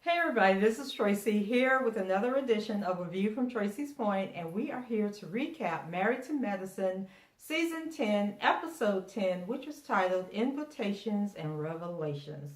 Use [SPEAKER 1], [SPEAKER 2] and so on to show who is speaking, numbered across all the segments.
[SPEAKER 1] Hey everybody, this is Tracy here with another edition of A View from Tracy's Point, and we are here to recap Married to Medicine, Season 10, Episode 10, which was titled Invitations and Revelations.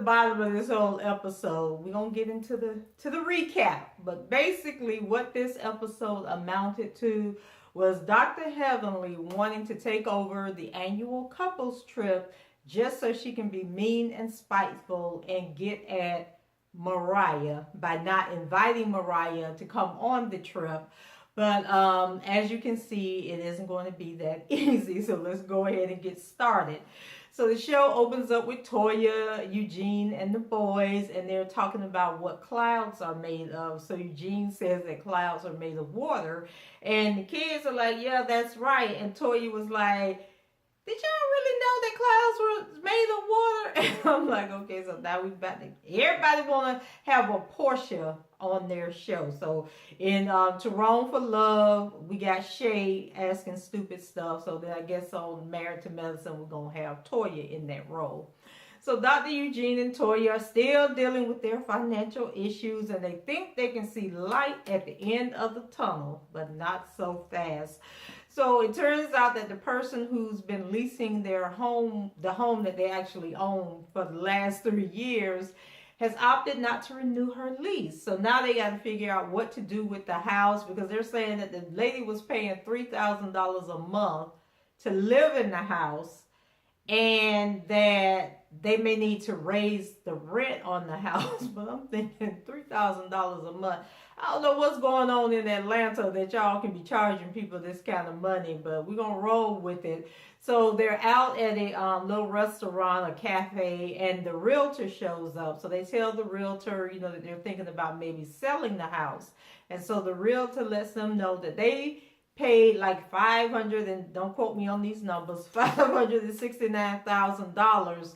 [SPEAKER 1] Bottom of this whole episode, we're gonna get into the recap, but basically what this episode amounted to was Dr. Heavenly wanting to take over the annual couples trip just so she can be mean and spiteful and get at Mariah by not inviting Mariah to come on the trip. But as you can see, it isn't going to be that easy, so let's go ahead and get started. So the show opens up with Toya, Eugene, and the boys, and they're talking about what clouds are made of. So Eugene says that clouds are made of water, and the kids are like, yeah, that's right. And Toya was like, did y'all really know that clouds were made of water? And I'm like, okay, so now we about to, everybody want to have a Portia on their show. So in To Rome for Love, we got Shay asking stupid stuff. So then I guess on Married to Medicine, we're going to have Toya in that role. So Dr. Eugene and Toya are still dealing with their financial issues, and they think they can see light at the end of the tunnel, but not so fast. So it turns out that the person who's been leasing their home, the home that they actually own for the last 3 years, has opted not to renew her lease. So now they got to figure out what to do with the house, because they're saying that the lady was paying $3,000 a month to live in the house, and that they may need to raise the rent on the house. But I'm thinking $3,000 a month. I don't know what's going on in Atlanta that y'all can be charging people this kind of money, but we're going to roll with it. So they're out at a little restaurant or cafe, and the realtor shows up. So they tell the realtor, you know, that they're thinking about maybe selling the house. And so the realtor lets them know that they paid like $500, and don't quote me on these numbers, $569,000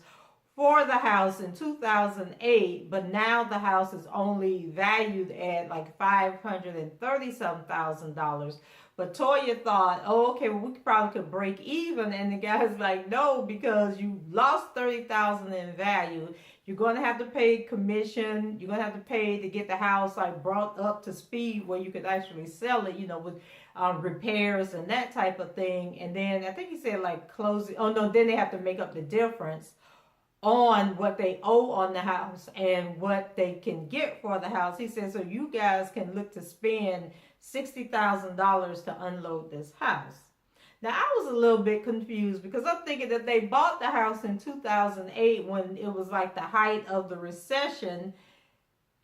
[SPEAKER 1] for the house in 2008, but now the house is only valued at like $530,000. But Toya thought, oh, okay, well, we probably could break even, and the guy's like, no, because you lost $30,000 in value. You're going to have to pay commission. You're going to have to pay to get the house like brought up to speed where you could actually sell it, you know, with repairs and that type of thing. And then I think he said like closing. Oh no, then they have to make up the difference on what they owe on the house and what they can get for the house. He said, so you guys can look to spend $60,000 to unload this house. Now, I was a little bit confused because I'm thinking that they bought the house in 2008 when it was like the height of the recession.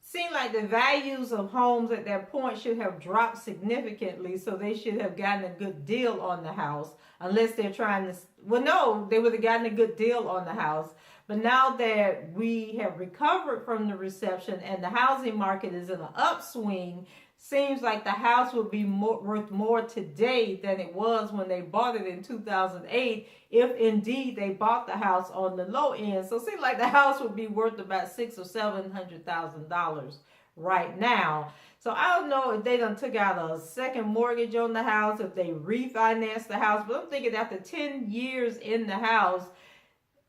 [SPEAKER 1] Seemed like the values of homes at that point should have dropped significantly, so they should have gotten a good deal on the house, unless they're trying to, well, no, they would have gotten a good deal on the house. But now that we have recovered from the recession and the housing market is in an upswing, seems like the house would be worth more today than it was when they bought it in 2008, if indeed they bought the house on the low end. So it seems like the house would be worth about $600,000 or $700,000 right now. So I don't know if they done took out a second mortgage on the house, if they refinanced the house. But I'm thinking after 10 years in the house,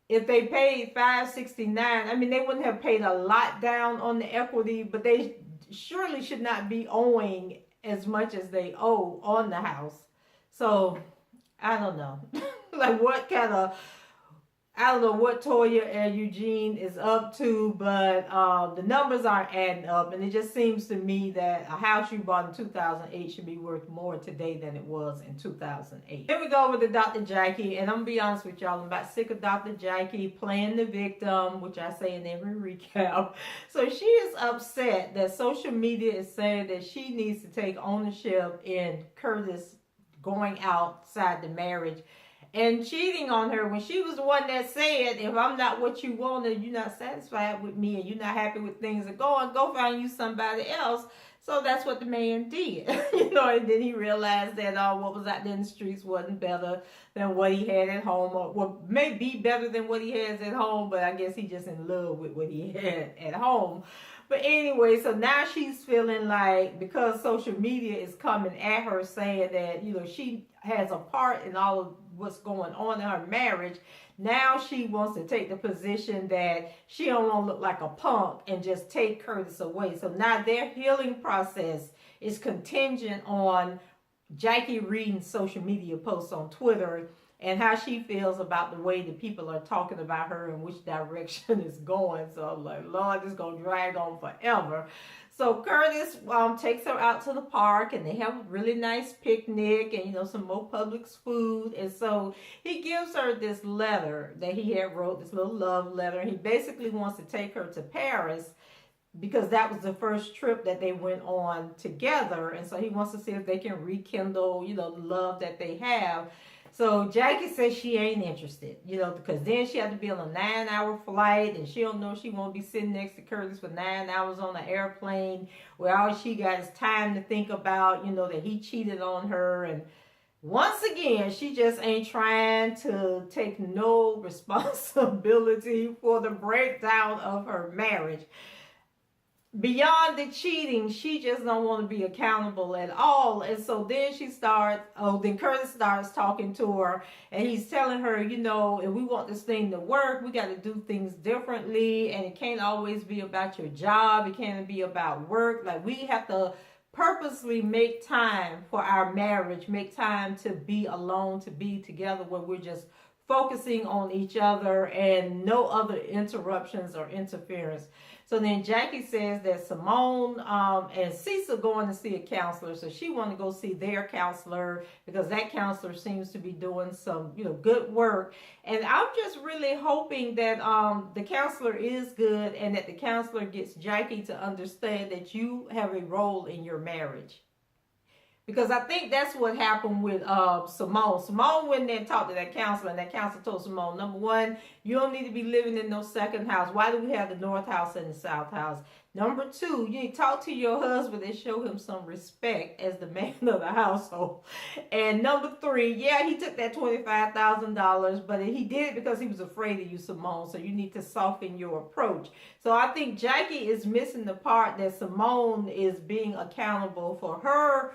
[SPEAKER 1] if they paid $569, I mean, they wouldn't have paid a lot down on the equity, but they surely should not be owing as much as they owe on the house. So I don't know. Like what kind of, I don't know what Toya and Eugene is up to, but the numbers aren't adding up. And it just seems to me that a house you bought in 2008 should be worth more today than it was in 2008. Here we go over to Dr. Jackie. And I'm going to be honest with y'all, I'm about sick of Dr. Jackie playing the victim, which I say in every recap. So she is upset that social media is saying that she needs to take ownership in Curtis going outside the marriage and cheating on her when she was the one that said, if I'm not what you want and you're not satisfied with me and you're not happy with things that go find you somebody else. So that's what the man did, and then he realized that what was out there in the streets wasn't better than what he had at home, or well, may be better than what he has at home, but I guess he's just in love with what he had at home. But anyway, so now she's feeling like, because social media is coming at her saying that, she has a part in all of what's going on in her marriage. Now she wants to take the position that she don't want to look like a punk and just take Curtis away. So now their healing process is contingent on Jackie reading social media posts on Twitter and how she feels about the way the people are talking about her and which direction it's going. So I'm like, Lord, this is going to drag on forever. So Curtis takes her out to the park and they have a really nice picnic and, some more Publix food. And so he gives her this letter that he had wrote, this little love letter. He basically wants to take her to Paris because that was the first trip that they went on together. And so he wants to see if they can rekindle, the love that they have. So Jackie says she ain't interested, because then she had to be on a 9-hour flight and she don't know she won't be sitting next to Curtis for 9 hours on an airplane where all she got is time to think about, that he cheated on her. And once again, she just ain't trying to take no responsibility for the breakdown of her marriage. Beyond the cheating, she just don't want to be accountable at all. And so then then Curtis starts talking to her and he's telling her, if we want this thing to work, we got to do things differently. And it can't always be about your job. It can't be about work. Like, we have to purposely make time for our marriage, make time to be alone, to be together where we're just focusing on each other and no other interruptions or interference. So then Jackie says that Simone and Cecil going to see a counselor. So she want to go see their counselor because that counselor seems to be doing some, good work. And I'm just really hoping that the counselor is good and that the counselor gets Jackie to understand that you have a role in your marriage. Because I think that's what happened with Simone. Simone went there and talked to that counselor, and that counselor told Simone, number one, you don't need to be living in no second house. Why do we have the North House and the South House? Number two, you need to talk to your husband and show him some respect as the man of the household. And number three, yeah, he took that $25,000, but he did it because he was afraid of you, Simone. So you need to soften your approach. So I think Jackie is missing the part that Simone is being accountable for her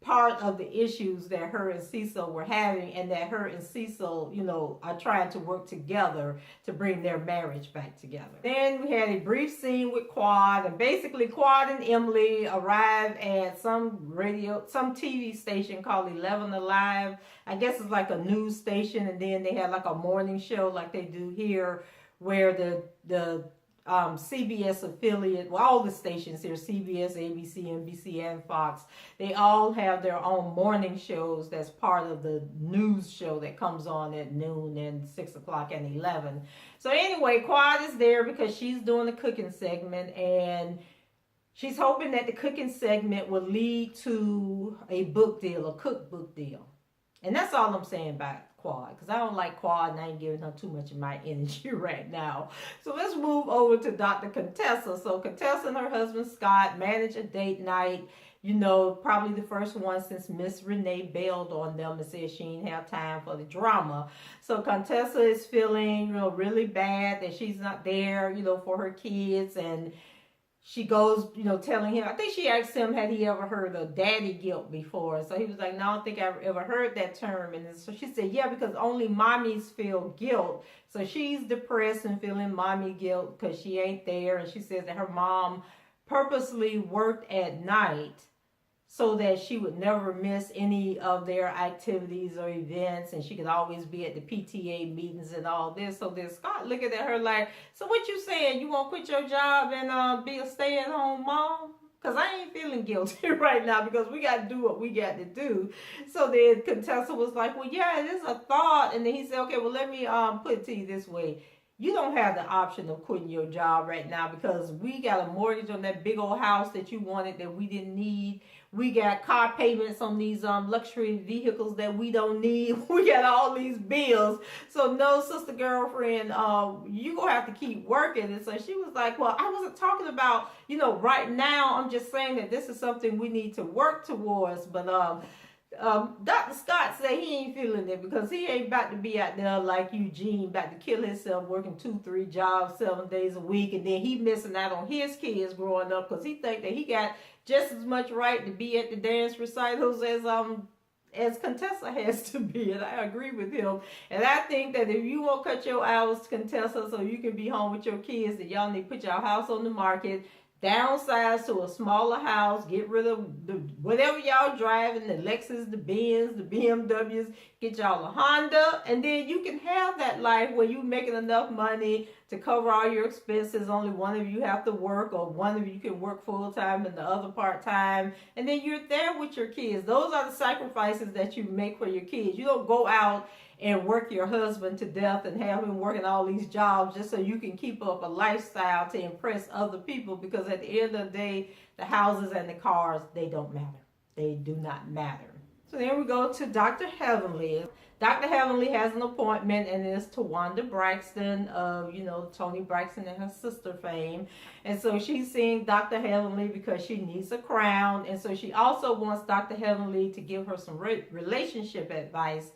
[SPEAKER 1] part of the issues that her and Cecil were having, and that her and Cecil, are trying to work together to bring their marriage back together. Then we had a brief scene with Quad, and basically Quad and Emily arrived at some TV station called 11 Alive. I guess it's like a news station, and then they had like a morning show like they do here, where the CBS affiliate, well, all the stations here, CBS, ABC, NBC, and Fox, they all have their own morning shows that's part of the news show that comes on at noon and 6 o'clock and 11. So anyway, Quad is there because she's doing the cooking segment, and she's hoping that the cooking segment will lead to a book deal, a cookbook deal. And that's all I'm saying about Quad, because I don't like Quad and I ain't giving her too much of my energy right now. So let's move over to Dr. Contessa. So Contessa and her husband Scott manage a date night, probably the first one since Miss Renee bailed on them and said she didn't have time for the drama. So Contessa is feeling, really bad that she's not there, for her kids, and she goes, telling him, I think she asked him, had he ever heard of daddy guilt before? So he was like, no, I don't think I've ever heard that term. And so she said, yeah, because only mommies feel guilt. So she's depressed and feeling mommy guilt because she ain't there. And she says that her mom purposely worked at night so that she would never miss any of their activities or events, and she could always be at the PTA meetings and all this. So then Scott looking at her like, so what you saying? You won't quit your job and be a stay-at-home mom? Because I ain't feeling guilty right now because we got to do what we got to do. So then Contessa was like, well, yeah, it is a thought. And then he said, okay, well, let me put it to you this way. You don't have the option of quitting your job right now because we got a mortgage on that big old house that you wanted that we didn't need. We got car payments on these luxury vehicles that we don't need. We got all these bills. So no, sister girlfriend, you gonna have to keep working. And so she was like, well, I wasn't talking about, right now. I'm just saying that this is something we need to work towards. But Dr. Scott said he ain't feeling it because he ain't about to be out there like Eugene, about to kill himself, working 2-3 jobs, 7 days a week, and then he missing out on his kids growing up because he think that he got just as much right to be at the dance recitals as Contessa has to be, and I agree with him. And I think that if you won't cut your hours, Contessa, so you can be home with your kids, that y'all need to put your house on the market, downsize to a smaller house, get rid of whatever y'all driving, the Lexus, the Benz, the BMWs, get y'all a Honda, and then you can have that life where you're making enough money to cover all your expenses. Only one of you have to work, or one of you can work full-time and the other part-time, and then you're there with your kids. Those are the sacrifices that you make for your kids. You don't go out and work your husband to death and have him working all these jobs just so you can keep up a lifestyle to impress other people, because at the end of the day, the houses and the cars, they don't matter. They do not matter. So then we go to Dr. Heavenly. Dr. Heavenly has an appointment, and it's Tawanda Braxton of, Tony Braxton and her sister fame. And so she's seeing Dr. Heavenly because she needs a crown. And so she also wants Dr. Heavenly to give her some relationship advice,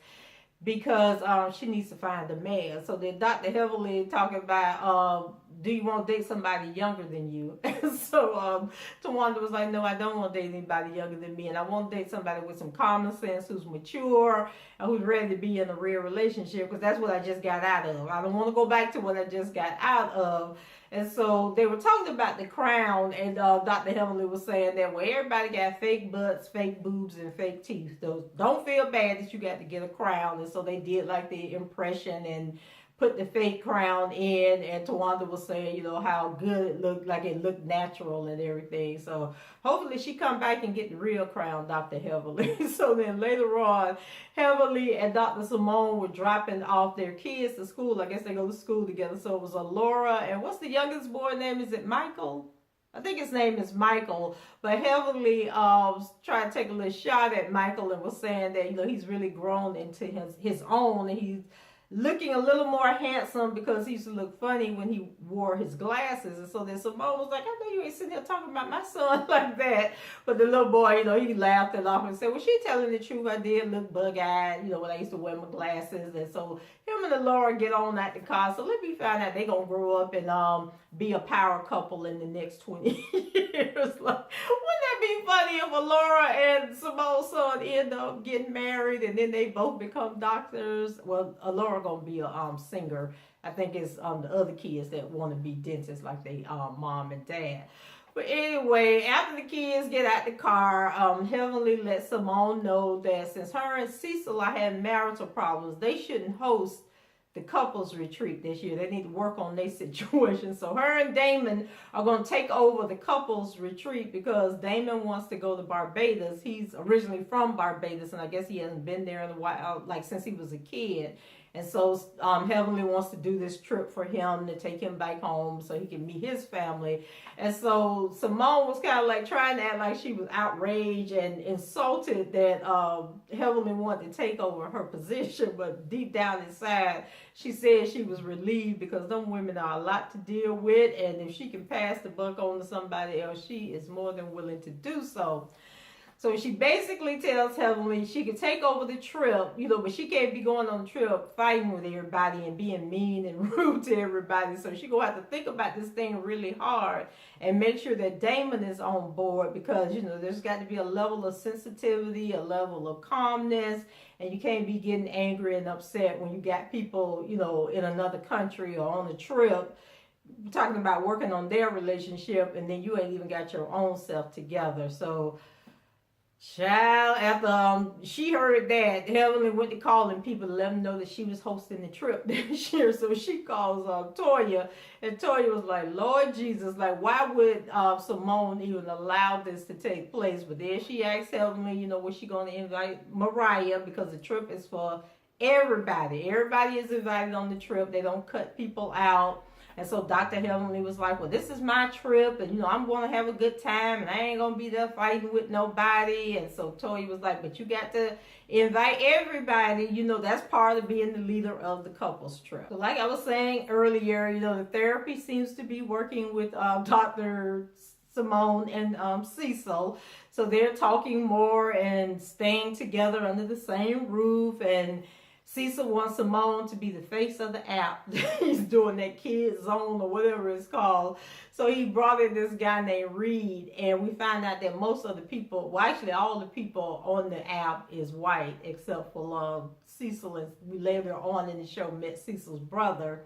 [SPEAKER 1] because she needs to find a man. So then Dr. Heavenly talking about, do you want to date somebody younger than you? And so Tawanda was like, no, I don't want to date anybody younger than me, and I want to date somebody with some common sense, who's mature, and who's ready to be in a real relationship, because that's what I just got out of. I don't want to go back to what I just got out of. And so they were talking about the crown, and Dr. Heavenly was saying that, well, everybody got fake butts, fake boobs, and fake teeth. Those, don't feel bad that you got to get a crown. And so they did like the impression and put the fake crown in, and Tawanda was saying, how good it looked, like it looked natural and everything. So hopefully she come back and get the real crown, Dr. Heavenly. So then later on, Heavenly and Dr. Simone were dropping off their kids to school. I guess they go to school together. So it was Laura, and what's the youngest boy name? Is it Michael? I think his name is Michael. But Heavenly tried to take a little shot at Michael and was saying that, he's really grown into his own, and he's looking a little more handsome, because he used to look funny when he wore his glasses. And so then Simone was like, I know you ain't sitting here talking about my son like that. But the little boy, he laughed it off and said, well, she telling the truth. I did look bug-eyed, when I used to wear my glasses. And so him and Laura get on at the car. So let me find out they gonna grow up and be a power couple in the next 20 years. Like, wouldn't that be funny if Laura and Simone's son end up getting married and then they both become doctors? Well, Laura gonna be a singer. I think it's the other kids that want to be dentists like they mom and dad. But anyway, after the kids get out the car, Heavenly let Simone know that since her and Cecil are having marital problems, they shouldn't host the couples retreat this year. They need to work on their situation. So her and Damon are going to take over the couples retreat, because Damon wants to go to Barbados. He's originally from Barbados, and I guess he hasn't been there in a while, like since he was a kid. And so Heavenly wants to do this trip for him to take him back home so he can meet his family. And so Simone was kind of like trying to act like she was outraged and insulted that Heavenly wanted to take over her position. But deep down inside, she said she was relieved, because them women are a lot to deal with. And if she can pass the buck on to somebody else, she is more than willing to do so. So she basically tells Heavenly she can take over the trip, but she can't be going on the trip fighting with everybody and being mean and rude to everybody. So she gonna have to think about this thing really hard and make sure that Damon is on board, because, there's got to be a level of sensitivity, a level of calmness, and you can't be getting angry and upset when you got people, in another country or on a trip talking about working on their relationship, and then you ain't even got your own self together. So child, after she heard that, Heavenly went to calling people to let them know that she was hosting the trip this year. So she calls Toya, and Toya was like, Lord Jesus, like, why would Simone even allow this to take place? But then she asked Heavenly, was she going to invite Mariah, because the trip is for everybody. Everybody is invited on the trip. They don't cut people out. And so Dr. Heavenly was like, well, this is my trip, and I'm going to have a good time, and I ain't going to be there fighting with nobody. And so Toya was like, but you got to invite everybody. That's part of being the leader of the couples trip. So like I was saying earlier, the therapy seems to be working with Dr. Simone and Cecil. So they're talking more and staying together under the same roof. And Cecil wants Simone to be the face of the app. He's doing that Kid Zone or whatever it's called. So he brought in this guy named Reed, and we found out that most of the people, well, actually all the people on the app is white, except for Cecil, and we later on in the show met Cecil's brother.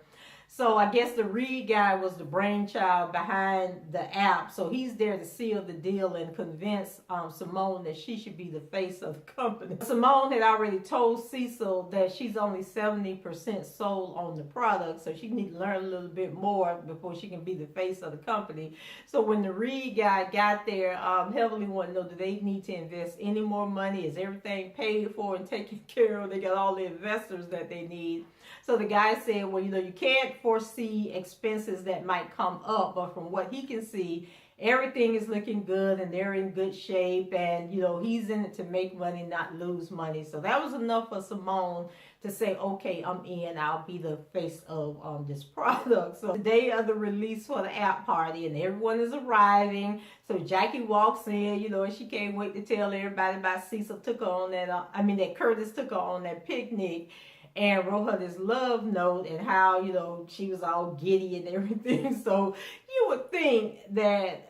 [SPEAKER 1] So I guess the Reed guy was the brainchild behind the app. So he's there to seal the deal and convince Simone that she should be the face of the company. Simone had already told Cecil that she's only 70% sold on the product. So she needs to learn a little bit more before she can be the face of the company. So when the Reed guy got there, Heavenly wanted to know, do they need to invest any more money? Is everything paid for and taken care of? They got all the investors that they need. So the guy said, well, you can't foresee expenses that might come up, but from what he can see, everything is looking good and they're in good shape, and he's in it to make money, not lose money. So that was enough for Simone to say, okay, I'm in, I'll be the face of this product. So the day of the release for the app party, and everyone is arriving. So Jackie walks in, and she can't wait to tell everybody about Cecil took her on that Curtis took her on that picnic and wrote her this love note, and how, she was all giddy and everything. So you would think that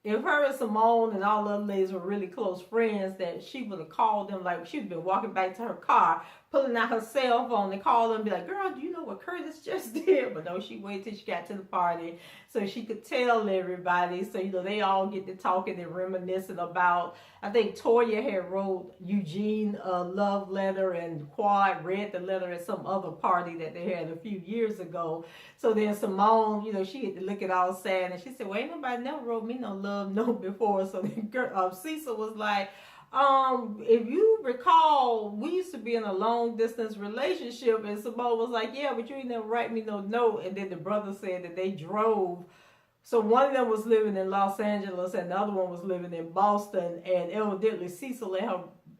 [SPEAKER 1] if her and Simone and all the other ladies were really close friends, that she would have called them, like she'd been walking back to her car, pulling out her cell phone and call them and be like, girl, do you know what Curtis just did? But no, she waited till she got to the party so she could tell everybody. So, they all get to talking and reminiscing about, I think Toya had wrote Eugene a love letter, and Quad read the letter at some other party that they had a few years ago. So then Simone, she had to look at all sad, and she said, well, ain't nobody never wrote me no love note before. So then Cecil was like, if you recall, we used to be in a long distance relationship, and Simone was like, yeah, but you ain't never write me no note. And then the brother said that they drove. So one of them was living in Los Angeles and the other one was living in Boston, and evidently Cecil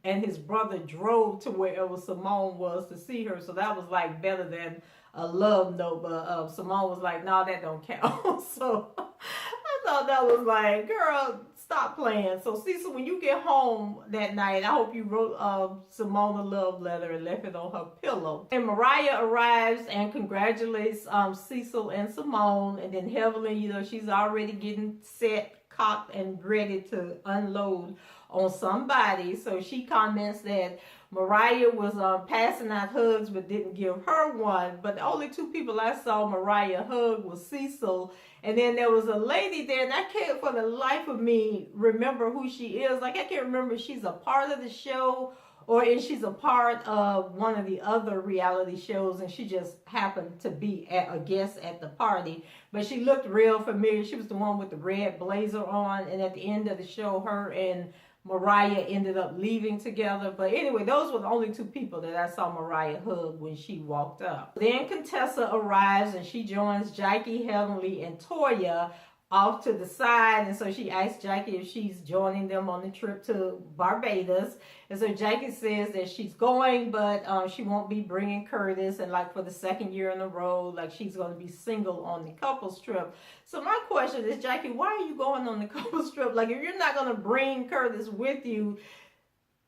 [SPEAKER 1] and his brother drove to wherever Simone was to see her. So that was like better than a love note, but Simone was like, no, that don't count. So I thought that was like, girl, stop playing. So Cecil, when you get home that night, I hope you wrote Simone a love letter and left it on her pillow. And Mariah arrives and congratulates Cecil and Simone, and then Heavenly, she's already getting set, cocked, and ready to unload on somebody. So she comments that Mariah was passing out hugs but didn't give her one. But the only two people I saw Mariah hug was Cecil, and then there was a lady there, and I can't for the life of me remember who she is. Like, I can't remember if she's a part of the show or if she's a part of one of the other reality shows, and she just happened to be a guest at the party. But she looked real familiar. She was the one with the red blazer on, and at the end of the show, her and Mariah ended up leaving together. But anyway, those were the only two people that I saw Mariah hug when she walked up. Then Contessa arrives, and she joins Jackie, Heavenly, and Toya off to the side, and so she asked Jackie if she's joining them on the trip to Barbados. And so Jackie says that she's going, but she won't be bringing Curtis, and like for the second year in a row, like she's going to be single on the couples trip. So my question is, Jackie, why are you going on the couples trip? Like, if you're not going to bring Curtis with you,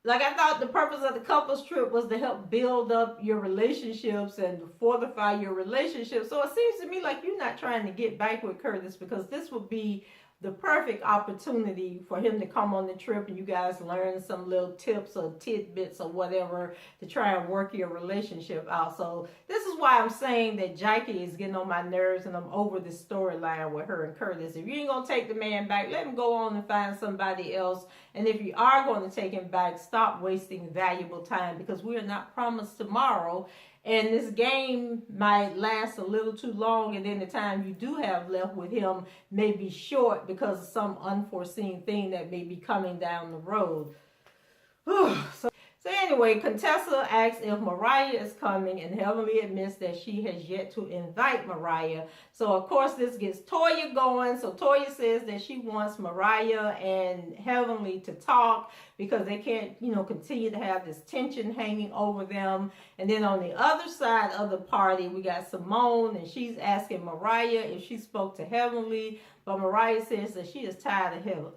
[SPEAKER 1] like, I thought the purpose of the couples trip was to help build up your relationships and fortify your relationship. So it seems to me like you're not trying to get back with Curtis, because this would be the perfect opportunity for him to come on the trip and you guys learn some little tips or tidbits or whatever to try and work your relationship out. So this is why I'm saying that Jackie is getting on my nerves, and I'm over this storyline with her and Curtis. If you ain't going to take the man back, let him go on and find somebody else. And if you are going to take him back, stop wasting valuable time, because we are not promised tomorrow. And this game might last a little too long, and then the time you do have left with him may be short because of some unforeseen thing that may be coming down the road. So So anyway, Contessa asks if Mariah is coming, and Heavenly admits that she has yet to invite Mariah. So of course this gets Toya going. So Toya says that she wants Mariah and Heavenly to talk because they can't, continue to have this tension hanging over them. And then on the other side of the party, we got Simone, and she's asking Mariah if she spoke to Heavenly, but Mariah says that she is tired of Heavenly.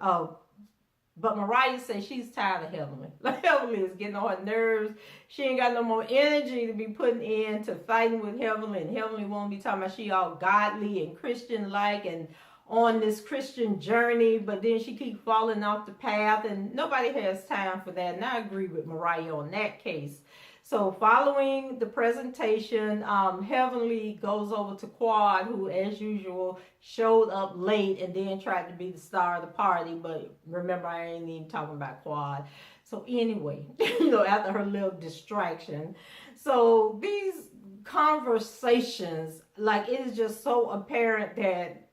[SPEAKER 1] But Mariah says she's tired of Heavenly. Like, Heavenly is getting on her nerves. She ain't got no more energy to be putting into fighting with Heavenly. And Heavenly won't be talking about she all godly and Christian-like and on this Christian journey. But then she keeps falling off the path. And nobody has time for that. And I agree with Mariah on that case. So following the presentation, Heavenly goes over to Quad, who as usual showed up late and then tried to be the star of the party. But remember, I ain't even talking about Quad. So anyway, after her little distraction. So these conversations, like, it is just so apparent that,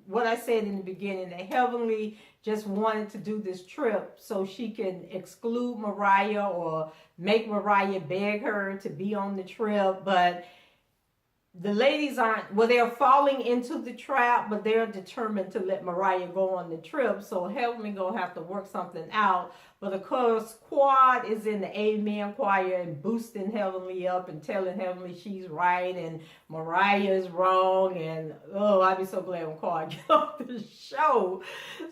[SPEAKER 1] what I said in the beginning, that Heavenly just wanted to do this trip so she can exclude Mariah or make Mariah beg her to be on the trip. But the ladies they're falling into the trap, but they're determined to let Mariah go on the trip. So Heavenly gonna have to work something out. But of course, Quad is in the Amen choir and boosting Heavenly up and telling Heavenly she's right and Mariah is wrong. And I'd be so glad when Quad get off the show.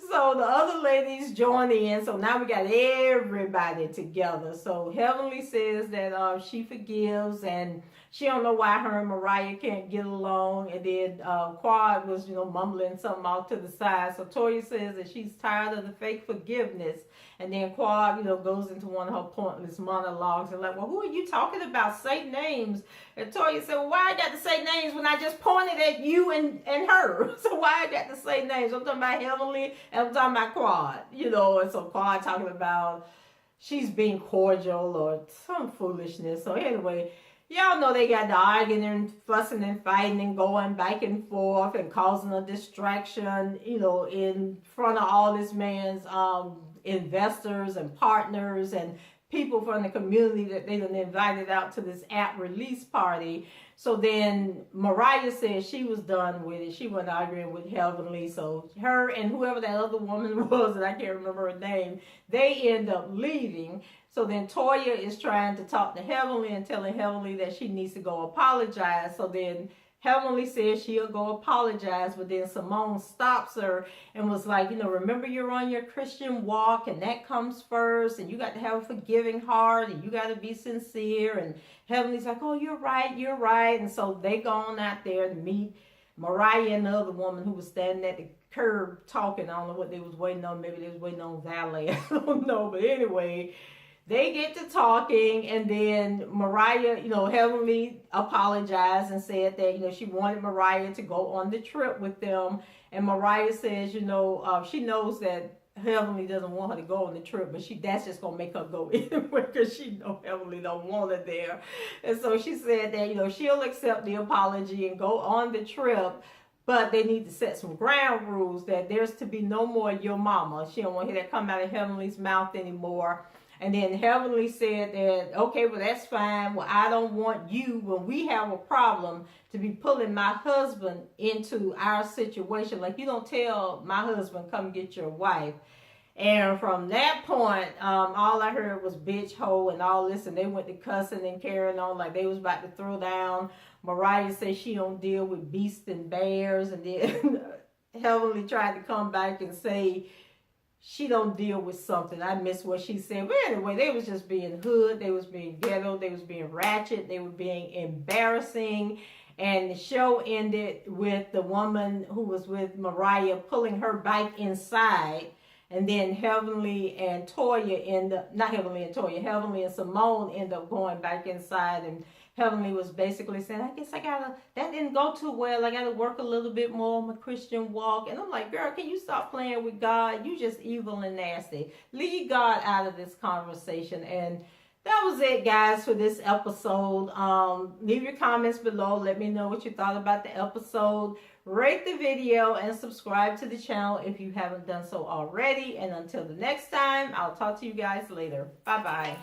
[SPEAKER 1] So the other ladies join in. So now we got everybody together. So Heavenly says that she forgives and she don't know why her and Mariah can't get along. And then Quad was, mumbling something off to the side. So Toya says that she's tired of the fake forgiveness. And then Quad, goes into one of her pointless monologues and like, well, who are you talking about? Say names. And Toya said, well, why I got to say names when I just pointed at you and her? So why I got to say names? I'm talking about Heavenly and I'm talking about Quad, And so Quad talking about she's being cordial or some foolishness. So anyway, y'all know they got to arguing and fussing and fighting and going back and forth and causing a distraction, in front of all this man's investors and partners and people from the community that they done invited out to this app release party. So then Mariah said she was done with it. She wasn't arguing with Heavenly. So her and whoever that other woman was, and I can't remember her name, they end up leaving. So then Toya is trying to talk to Heavenly and telling Heavenly that she needs to go apologize. So then Heavenly says she'll go apologize, but then Simone stops her and was like, remember you're on your Christian walk and that comes first and you got to have a forgiving heart and you got to be sincere. And Heavenly's like, oh, you're right. And so they gone out there to meet Mariah and the other woman who was standing at the curb talking. I don't know what they was waiting on. Maybe they was waiting on valet. I don't know. But anyway, they get to talking, and then Mariah, Heavenly apologized and said that, she wanted Mariah to go on the trip with them. And Mariah says, she knows that Heavenly doesn't want her to go on the trip, but that's just going to make her go anyway because she knows Heavenly don't want her there. And so she said that, she'll accept the apology and go on the trip. But they need to set some ground rules that there's to be no more your mama. She don't want to hear that come out of Heavenly's mouth anymore. And then Heavenly said that, okay, well, that's fine. Well, I don't want you, when we have a problem, to be pulling my husband into our situation. Like, you don't tell my husband, come get your wife. And from that point, all I heard was bitch, hoe, and all this. And they went to cussing and carrying on like they was about to throw down. Mariah said she don't deal with beasts and bears. And then Heavenly tried to come back and say, she don't deal with something. I missed what she said. But anyway, they was just being hood. They was being ghetto. They was being ratchet. They were being embarrassing. And the show ended with the woman who was with Mariah pulling her bike inside. And then Heavenly and Toya Heavenly and Simone end up going back inside. And Heavenly was basically saying, I guess that didn't go too well. I gotta work a little bit more on my Christian walk. And I'm like, girl, can you stop playing with God? You just evil and nasty. Leave God out of this conversation. And that was it, guys, for this episode. Leave your comments below. Let me know what you thought about the episode. Rate the video and subscribe to the channel if you haven't done so already. And until the next time, I'll talk to you guys later. Bye-bye.